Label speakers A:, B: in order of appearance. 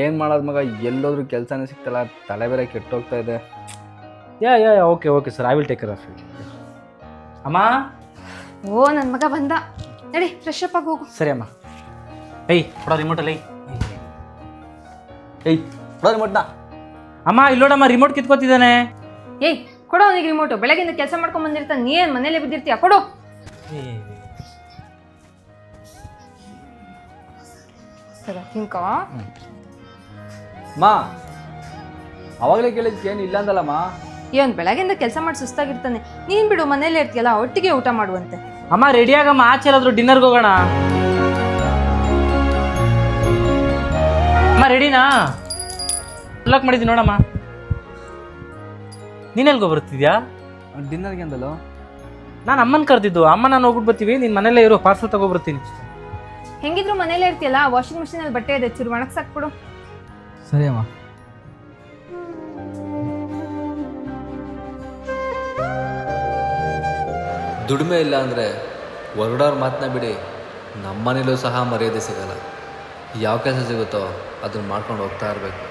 A: ಏನು ಮಾಡೋದು ಮಗ, ಎಲ್ಲೋದ್ರೂ ಕೆಲಸನೇ ಸಿಗ್ತಲ್ಲ, ತಲೆ ಬೇರೆ ಕೆಟ್ಟೋಗ್ತಾ ಇದೆ.
B: ಯಾ okay sir, I will take care of it. ಅಮ್ಮ.
C: ಓ ನನ್ನ ಮಗ ಬಂದ, ನಡಿ ಫ್ರೆಶ್ ಅಪ್ ಆಗಿ ಹೋಗು.
B: ಸರಿ ಅಮ್ಮ. ಏಯ್ ಕೊಡೋ ರಿಮೋಟಲ್ಲಿ.
A: ಏಯ್ ಕೊಡೋ ರಿಮೋಟ್ನ.
B: ಅಮ್ಮ ಇಲ್ಲಿ ನೋಡಮ್ಮ, ರಿಮೋಟ್ ಕಿತ್ಕೋತಿದ್ದಾನೆ.
C: ಏಯ್ ಕೊಡೋ ಅವನಿಗೆ ರಿಮೋಟು. ಬೆಳಗಿಂದ ಕೆಲಸ ಮಾಡ್ಕೊಂಡ್ ಬಂದಿರ್ತಾನೆ, ನೀ ಏನು ಮನೇಲೆ ಬಿದ್ದಿರ್ತೀಯ? ಕೊಡು. ಸರಿ ತಿನ್ಕೋ.
A: ಮಾ ಅವಾಗಲೇ ಕೇಳಿದ್ಕೆ ಏನು ಇಲ್ಲ ಅಂದಲ್ಲಮ್ಮ.
C: ಇವನ್ ಬೆಳಗಿಂದ ಕೆಲಸ ಮಾಡಿ ಸುಸ್ತಾಗಿರ್ತಾನೆ, ನೀನ್ ಬಿಡು ಮನೇಲೆ ಇರ್ತೀಯಲ್ಲ, ಒಟ್ಟಿಗೆ ಊಟ ಮಾಡುವಂತೆ.
B: ಅಮ್ಮ ರೆಡಿ ಆಗಮ್ಮ, ಆಚೆ ಎಲ್ಲಾದ್ರೂ ಡಿನ್ನರ್ಗೆ ಹೋಗೋಣ. ಅಮ್ಮ ರೆಡಿನಾ? ಲಾಕ್ ಮಾಡಿದ್ದೀನಿ ನೋಡಮ್ಮ. ನೀನೆಲ್ಗೋ ಬರ್ತಿದ್ಯಾ?
A: ಡಿನ್ನರ್ಗೆ ಅಂದಲ್ಲೋ.
B: ನಾನು ಅಮ್ಮನ ಕರೆದಿದ್ದು. ಅಮ್ಮ ನಾನು ಹೋಗ್ಬಿಟ್ಟು ಬರ್ತೀವಿ, ನೀನು ಮನೇಲೇ ಇರೋ, ಪಾರ್ಸಲ್ ತಗೊಬರ್ತೀನಿ.
C: ಹೆಂಗಿದ್ರು ಮನೇಲೆ ಇರ್ತೀಯಲ್ಲ, ವಾಷಿಂಗ್ ಮಿಷಿನ್ ಅಲ್ಲಿ ಬಟ್ಟೆ ಇದೆ, ಚೂರು ಒಣಗ್ಸಾಕ್ಬಿಡು.
A: ಸರಿ ಅಮ್ಮ. ದುಡಿಮೆ ಇಲ್ಲ ಅಂದರೆ ಹೊರಡೋರು ಮಾತನ್ನ ಬಿಡಿ, ನಮ್ಮನೇಲೂ ಸಹ ಮರ್ಯಾದೆ ಸಿಗಲ್ಲ. ಯಾವ ಕೆಲಸ ಸಿಗುತ್ತೋ ಅದನ್ನು ಮಾಡ್ಕೊಂಡು ಹೋಗ್ತಾ ಇರಬೇಕು.